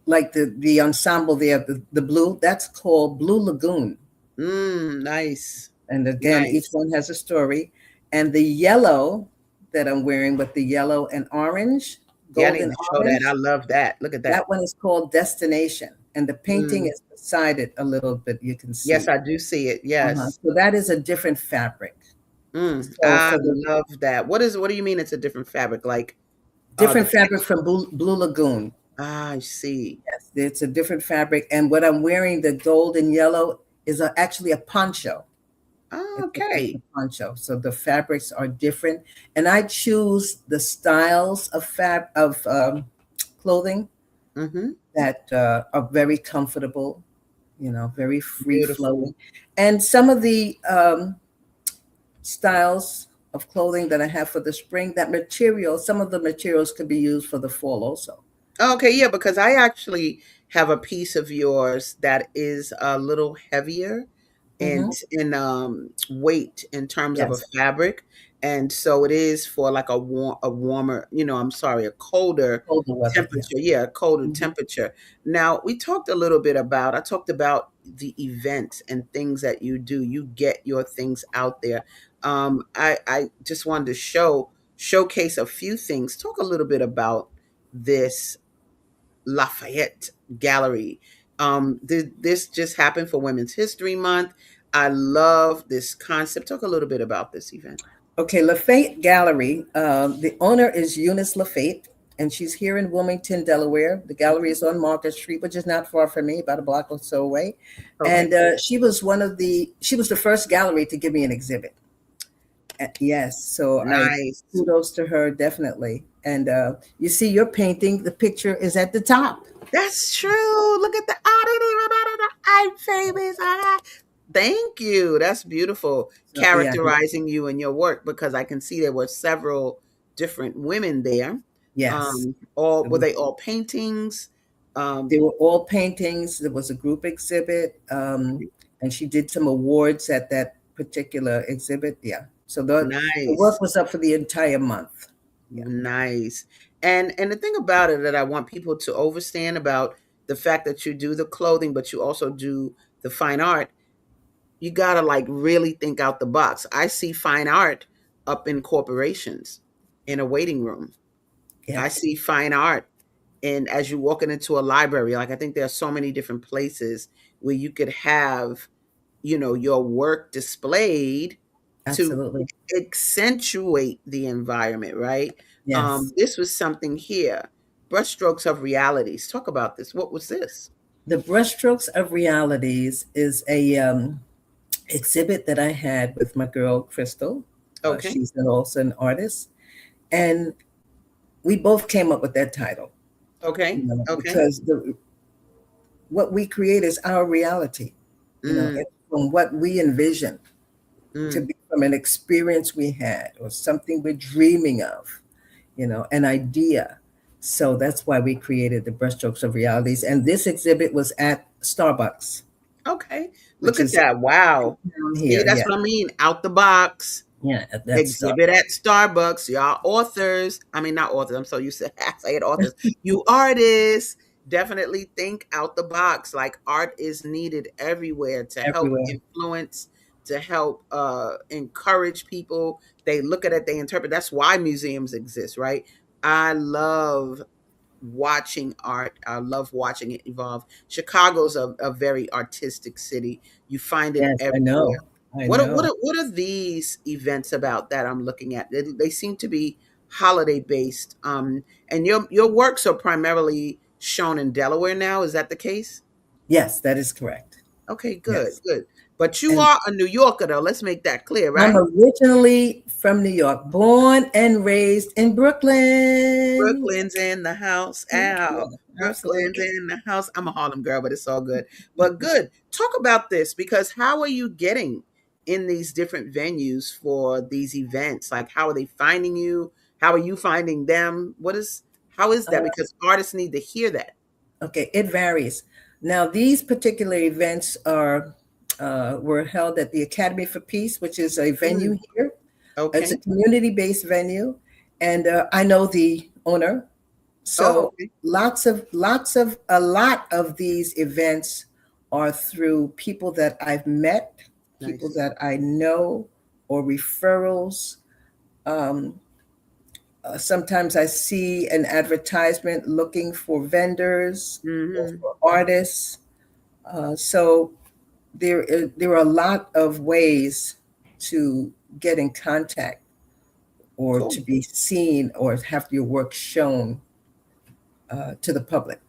like the ensemble there, the blue. That's called Blue Lagoon. Nice. And again, each Nice. one has a story. And the yellow that I'm wearing with the yellow and orange, Yeah, I need golden to show that. I orange, love that. Look at that. that one is called Destination. And the painting Mm. is beside it a little bit, you can Yes, see. I do see it. Yes. So that is a different fabric. So I for the love that. What do you mean it's a different fabric? Like the different fabric text. from Blue Lagoon, I see. yes, it's a different fabric. And what I'm wearing, the gold and yellow, is actually a poncho. Ah, It's a okay. poncho. So the fabrics are different, and I choose the styles of clothing Mm-hmm. that are very comfortable, very free Beautiful. flowing, and some of the styles of clothing that I have for the spring, some of the materials could be used for the fall also. Okay, yeah, because I actually have a piece of yours that is a little heavier Hmm. in weight in terms of a Yes, fabric, and so it is for like a warmer, I'm sorry, a colder colder weather. Yeah. temperature. Yeah, a colder Mhm. temperature. Now, we talked a little bit about I talked about the events and things that you do. You get your things out there. I just wanted to showcase a few things. Talk a little bit about this Lafayette Gallery. This just happened for Women's History Month. I love this concept. Talk a little bit about this event. Okay, Lafayette Gallery. The owner is Eunice Lafayette, and she's here in Wilmington, Delaware. The gallery is on Market Street, which is not far from me, about a block or so away. Okay. And she was the first gallery to give me an exhibit. Yes, so I Nice. kudos to her definitely. And you see your painting, the picture is at the top. That's true. Look at the I didn't even know that I'm famous. Thank you. That's beautiful. So yeah, Characterizing you and your work because I can see there were several different women there. yes. All It were was they all paintings? They were all paintings. There was a group exhibit, and she did some awards at that particular exhibit. Yeah. So the Nice. work was up for the entire month. Yeah. Nice. And the thing about it that I want people to understand about the fact that you do the clothing, but you also do the fine art, you gotta like really think out the box. I see fine art up in corporations in a waiting room. I Yes. see fine art and as you walking into a library. Like I think there are so many different places where you could have, your work displayed to Absolutely. accentuate the environment, right? Yes. This was something here. Brushstrokes of Realities. Talk about this. What was this? The Brushstrokes of Realities is a exhibit that I had with my girl Crystal. Okay. She's also an artist, and we both came up with that title. Okay. Okay. Because what we create is our reality. Mm, It's from what we envision to mm. be from an experience we had or something we're dreaming of, an idea. So that's why we created the Brushstrokes of Realities. And this exhibit was at Starbucks, Okay. which Look at is that. Wow. down See, here. that's Yeah. what I mean. Out the box. Yeah. That's Exhibit at Starbucks. Y'all authors. I mean, not authors. I'm so used to saying authors. You artists definitely think out the box. Like art is needed everywhere to help everywhere. influence, to help encourage people. They look at it, they interpret. That's why museums exist, right? I love watching art. I love watching it evolve. Chicago's a very artistic city. You find it Yes, I everywhere. know. I know. What are these events about that I'm looking at? They seem to be holiday based. And your works are primarily shown in Delaware now. Is that the case? Yes, that is correct. Okay, good, Yes. good. But you And are a New Yorker, though. Let's make that clear, I'm right? originally from New York, born and raised in Brooklyn. Brooklyn's in the house. Yeah, Ow. Brooklyn's absolutely. in the house. I'm a Harlem girl, but it's all good. But good. Talk about this because how are you getting in these different venues for these events? Like, how are they finding you? How are you finding them? How is that? Uh, Because artists need to hear that. okay, it varies. Now, these particular events were held at the Academy for Peace, which is a venue Mm, here. It's a okay. community-based venue, and I know the owner. Oh, So okay. a lot of these events are through people that I've met, people Nice. that I know, or referrals. Um, Sometimes I see an advertisement looking for vendors or Hmm. for artists. So there are a lot of ways to get in contact or Cool. to be seen or have your work shown to the public.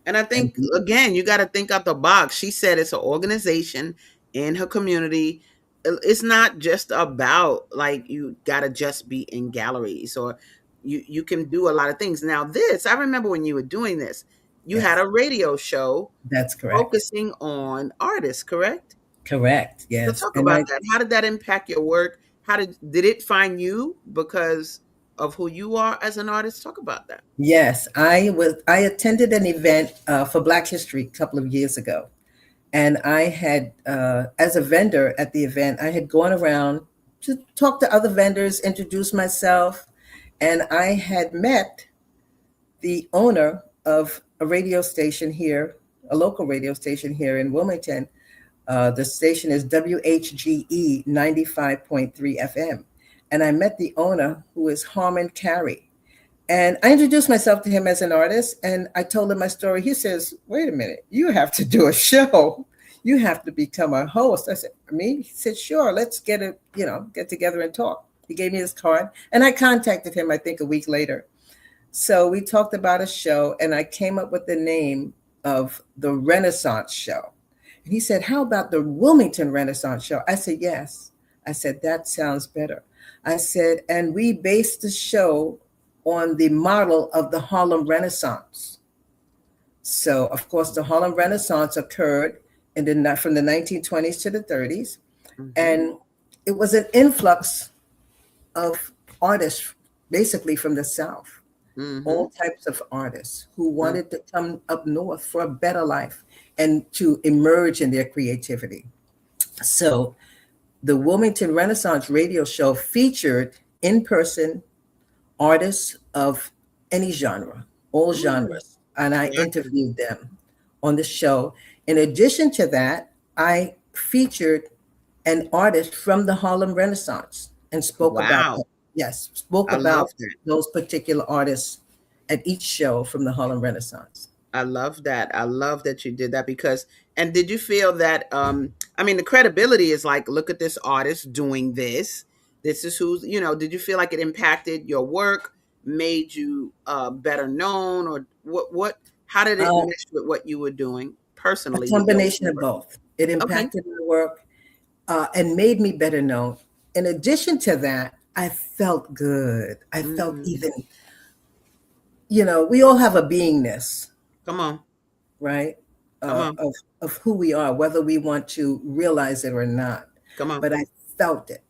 And I And think again, you got to think out the box. She said it's an organization in her community. It's not just about like you got to just be in galleries or you can do a lot of things. Now this, I remember when you were doing this, you had yes, a radio show that's correct. focusing on artists, correct? Correct. So Yes. talk about that. How did that impact your work? How did it find you because of who you are as an artist? Talk about that. Yes, I attended an event for Black History a couple of years ago, and I had as a vendor at the event, I had gone around to talk to other vendors, introduce myself, and I had met the owner of a radio station here, a local radio station here in Wilmington. The station is WHGE 95.3 FM. And I met the owner, who is Harmon Carey. And I introduced myself to him as an artist, and I told him my story. He says, "Wait a minute, you have to do a show. You have to become a host." I said, "Me?" He said, "Sure, let's get together and talk." He gave me his card, and I contacted him, I think, a week later. So we talked about a show, and I came up with the name of the Renaissance Show. And he said, "How about the Wilmington Renaissance Show?" I said, "Yes." I said, "That sounds better." I said, and we based the show on the model of the Harlem Renaissance. So, of course, the Harlem Renaissance occurred from the 1920s to the 30s, Hmm. and it was an influx of artists, basically from the South, Hmm. all types of artists who wanted to come up north for a better life and to emerge in their creativity. So, the Wilmington Renaissance radio show featured in person artists of any genre, all Mm. genres, and I Gotcha. interviewed them on the show. In addition to that, I featured an artist from the Harlem Renaissance and spoke about Wow. them. Yes, spoke I love about that. those particular artists at each show from the Harlem Renaissance. I love that. I love that you did that because and did you feel that I mean the credibility is like look at this artist doing this. This is who's, did you feel like it impacted your work? made you better known, or what how did it Uh, mesh with what you were doing a personally with your combination of work? both. It Okay. impacted my work and made me better known. In addition to that, I felt good. I felt Mm, even, we all have a beingness, come on. right? Come on. Of who we are, whether we want to realize it or not. Come on. But I felt it.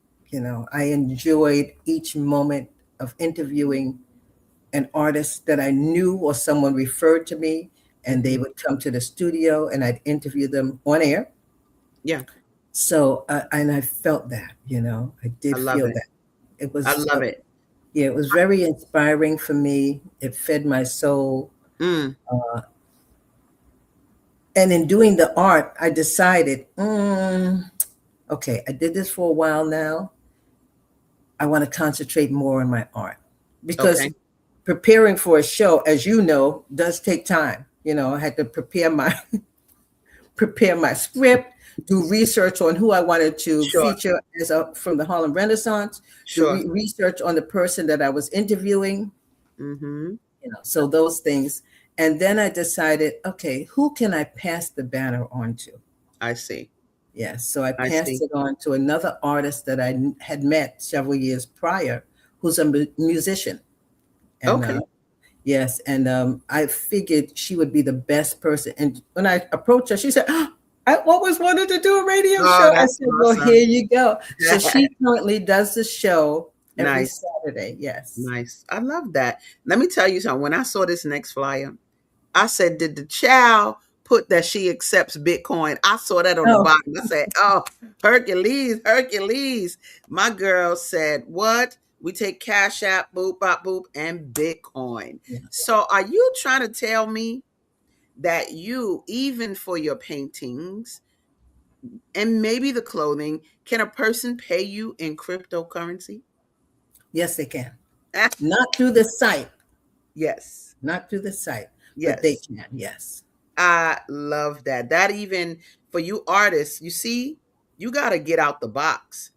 I enjoyed each moment of interviewing an artist that I knew or someone referred to me, and they Hmm. would come to the studio and I'd interview them on air. Yeah, So, and I felt that, I I did love feel it. that. It I was, love it. yeah, it was very inspiring for me. It fed my soul. Mm, And in doing the art, I decided, okay, I did this for a while now. I want to concentrate more on my art because okay. preparing for a show, as you know, does take time. I had to prepare my script, do research on who I wanted to Sure. feature from the Harlem Renaissance, do Sure. research on the person that I was interviewing, Hmm. so those things. And then I decided, okay, who can I pass the banner on to? I see. Yes, so I I passed see. it on to another artist that I had met several years prior, who's a musician. And Okay. yes, and I figured she would be the best person. And when I approached her, she said, "Oh, I always wanted to do a radio Oh, show." I that's said, "Well, awesome. here you go." So she currently does the show every Nice. Saturday. Yes. Nice. I love that. Let me tell you something. When I saw this next flyer, I said, did the child put that she accepts Bitcoin? I saw that on the Oh, bottom. I said, oh, Hercules, Hercules. My girl said, what? We take Cash App, boop, bop, boop, and Bitcoin. yeah. So are you trying to tell me that you, even for your paintings and maybe the clothing, can a person pay you in cryptocurrency? Yes, they can. Not through the site, Yes. not through the site, but they Yes. can. Yes. I love that. That even for you artists, you see, you got to get out the box.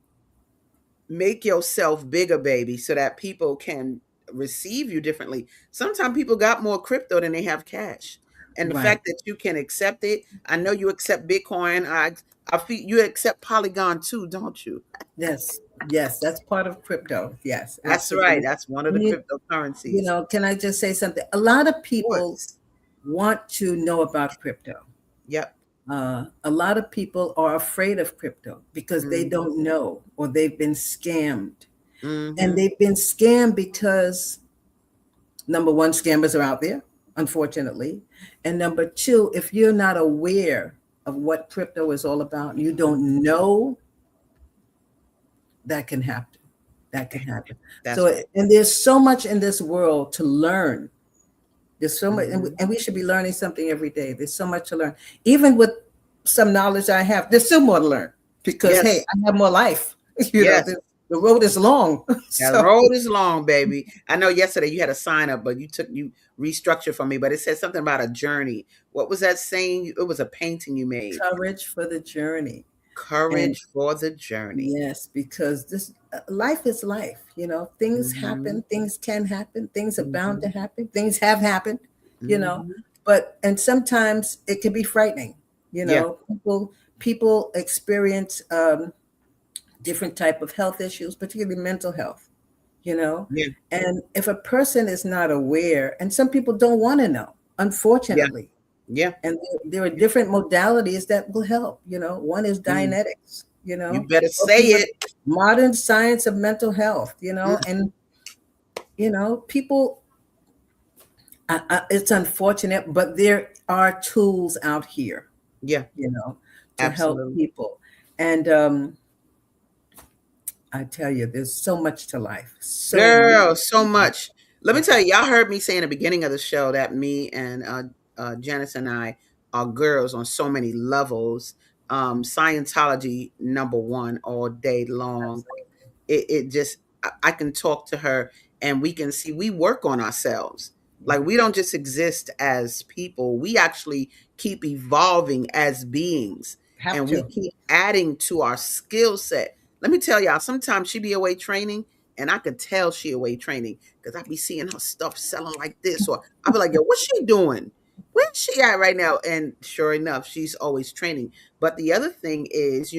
Make yourself bigger, baby, so that people can receive you differently. Sometimes people got more crypto than they have cash. And the Right. fact that you can accept it, I know you accept Bitcoin. I feel you accept Polygon too, don't you? Yes. Yes. That's part of crypto. Yes, That's right. absolutely. That's one of the And cryptocurrencies. can I just say something? A lot of Of people course. want to know about crypto. Yep. A lot of people are afraid of crypto because they Mm-hmm. don't know or they've been scammed. And Mm-hmm. they've been scammed because number one, scammers are out there, unfortunately. And number two, if you're not aware of what crypto is all about, you don't know, that can happen. That can happen. That's So, right. and there's so much in this world to learn. There's so much, and we, Mm-hmm. and we should be learning something every day. There's so much to learn. Even with some knowledge I have, there's still more to learn because, hey, Yes. I have more life. Yes. The road is long. That So, road is long, baby. I know yesterday you had a sign up, but you restructured for me, but it said something about a journey. What was that saying? It was a painting you made. courage for the journey. And Courage for the journey. yes, because this life is life. Things Hmm. happen, things can happen, things are bound to Hmm. happen, things have happened, you know. Hmm. And sometimes it can be frightening. Yeah. People experience different type of health issues, particularly mental health, you know. Yeah. And if a person is not aware, and some people don't want to know, Yeah. unfortunately, Yeah. and there are different modalities that will help. One is Mm. Dianetics, You better say working with it. modern science of mental health, Mm. and people. It's unfortunate, but there are tools out here, Yeah. you know, to help Absolutely. people. And I tell you, there's so much to life, so much. Girl, so much. Let me Yes, tell you, y'all heard me say in the beginning of the show that me and Janice and I are girls on so many levels. Scientology number one all day long. absolutely. It just I can talk to her and we can see we work on ourselves. Like we don't just exist as people. We actually keep evolving as beings Have and we to. keep adding to our skill set. Let me tell y'all, sometimes she be away training And I could tell she away training because I be seeing her stuff selling like this, or I be like, yo, what's she doing? Where's she at right now? And sure enough, she's always training. But the other thing is,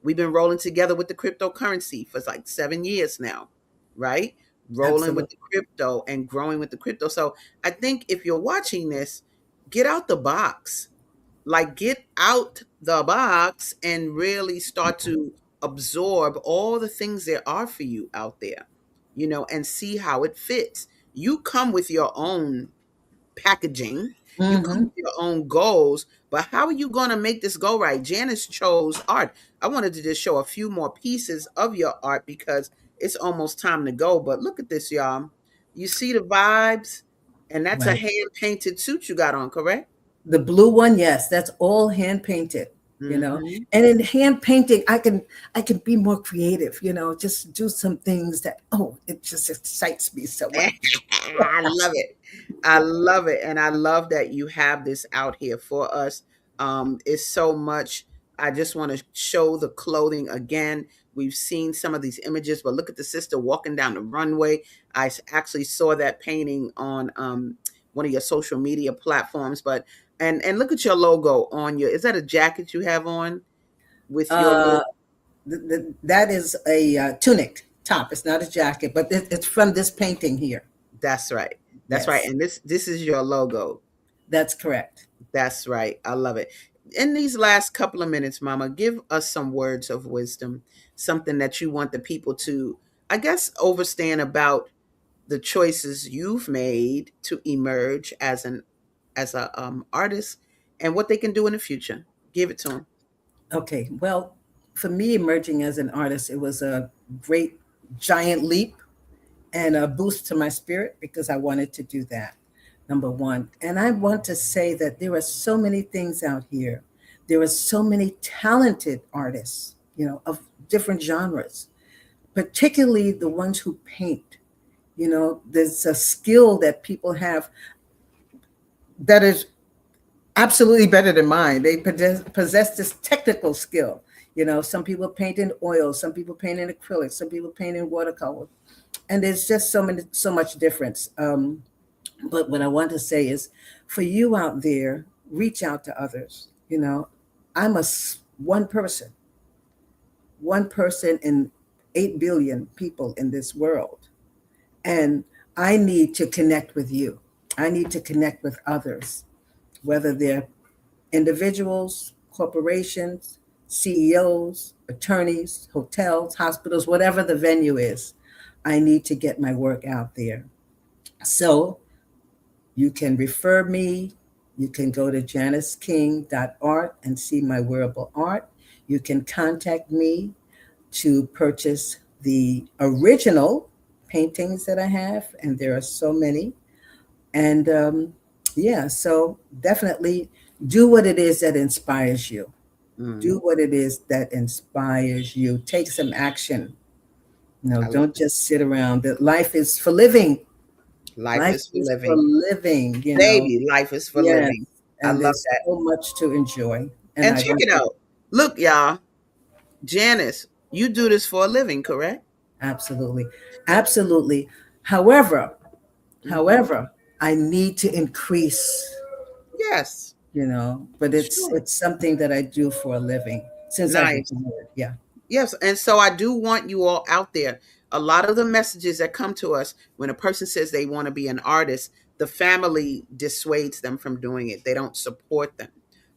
we've been rolling together with the cryptocurrency for like 7 years now, right? Rolling with Absolutely. the crypto and growing with the crypto. So I think if you're watching this, get out the box. Like, get out the box and really start to absorb all the things there are for you out there, and see how it fits. You come with your own packaging, you come Hmm. with your own goals, but how are you going to make this go right? Janice chose art. I wanted to just show a few more pieces of your art because it's almost time to go. But look at this, y'all. You see the vibes, and that's a Right. hand painted suit you got on, correct? The blue one, yes, that's all hand painted, you know. Hmm. And in hand painting, I can be more creative, just do some things that, it just excites me so much. I love it. I love it. And I love that you have this out here for us. It's so much. I just want to show the clothing again. We've seen some of these images, but look at the sister walking down the runway. Actually saw that painting on one of your social media platforms. But and look at your logo on your. Is that a jacket you have on with your Uh, logo? that is a tunic top. It's not a jacket, but it's from this painting here. That's right. That's right. Yes, And this is your logo. that's correct. That's right. I love it. In these last couple of minutes, Mama, give us some words of wisdom, something that you want the people to, I guess, understand about the choices you've made to emerge as a artist and what they can do in the future. Give it to them. Okay, well, for me, emerging as an artist, it was a great giant leap and a boost to my spirit because I wanted to do that, number one. And I want to say that there are so many things out here. There are so many talented artists, of different genres, particularly the ones who paint. There's a skill that people have that is absolutely better than mine. They possess this technical skill. Some people paint in oil, some people paint in acrylic, some people paint in watercolor, and there's just so much difference. But what I want to say is, for you out there, reach out to others. I'm one person in 8 billion people in this world, and I need to connect with you. I need to connect with others, whether they're individuals, corporations, CEOs, attorneys, hotels, hospitals, whatever the venue is. I need to get my work out there. So you can refer me. You can go to janiceking.art and see my wearable art. You can contact me to purchase the original paintings that I have, and there are so many. And yeah, so definitely do what it is that inspires you. Do Mm, what it is that inspires you. Take some action. I love Don't it. just sit around. That life is for living. Life Life is for is for living. living. Baby, life is for Yes. living. I And love there's that. so much to enjoy. And And I check want it to, out. Look, y'all, Janice, you do this for a living, correct? absolutely. Absolutely. However, Hmm. however, I need to increase, Yes. but it's Sure. it's something that I do for a living since I've Nice. retired. Yeah. Yes, and so I do want you all out there. A lot of the messages that come to us when a person says they want to be an artist, the family dissuades them from doing it. They don't support them.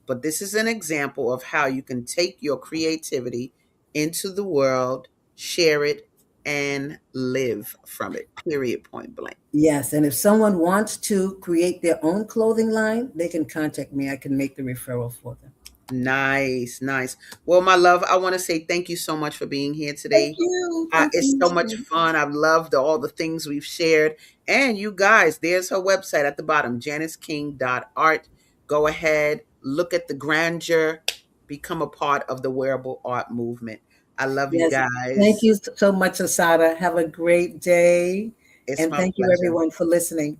But this is an example of how you can take your creativity into the world, share it, and live from it. Period. Point blank. Yes, and if someone wants to create their own clothing line, they can contact me. I can make the referral for them. Nice, nice. Well, my love, I want to say thank you so much for being here Thank today. you. Thank It's you. so much fun. I've loved all the things we've shared. And you guys, there's her website at the bottom, janiceking.art. Go ahead, look at the grandeur, become a part of the wearable art movement. I love you Yes. Thank guys. you so much, Asada. Have a great day. It's And my thank you, pleasure. everyone, for listening.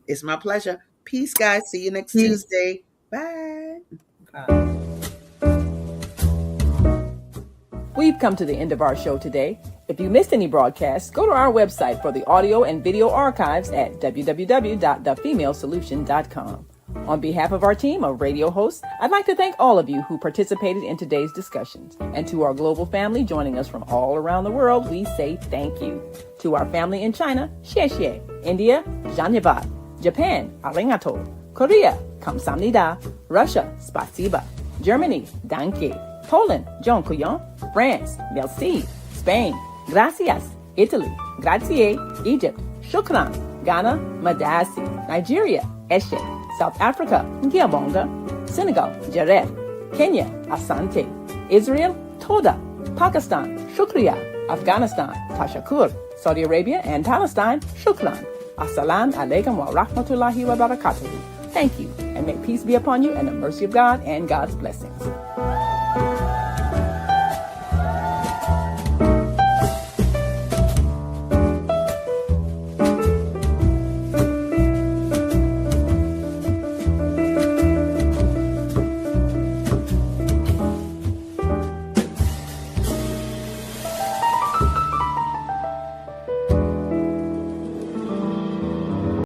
It's my pleasure. Peace, guys. See you next Peace. Tuesday. Bye. Bye. We've come to the end of our show today. If you missed any broadcasts, go to our website for the audio and video archives at www.thefemalesolution.com. On behalf of our team of radio hosts, I'd like to thank all of you who participated in today's discussions. And to our global family joining us from all around the world, we say thank you. To our family in China, xie xie. India, zhanyavad. Japan, arigato. Korea, kamsamnida. Russia, spasiba. Germany, danke. Poland, dziękuję. France, merci. Spain, gracias. Italy, grazie. Egypt, shukran. Ghana, madasi. Nigeria, eshe. South Africa, Ngiyabonga. Senegal, Jaref. Kenya, Asante. Israel, Toda. Pakistan, Shukriya. Afghanistan, Tashakur. Saudi Arabia and Palestine, Shukran. Assalamu alaikum wa rahmatullahi wa barakatuh. Thank you, and may peace be upon you and the mercy of God and God's blessings.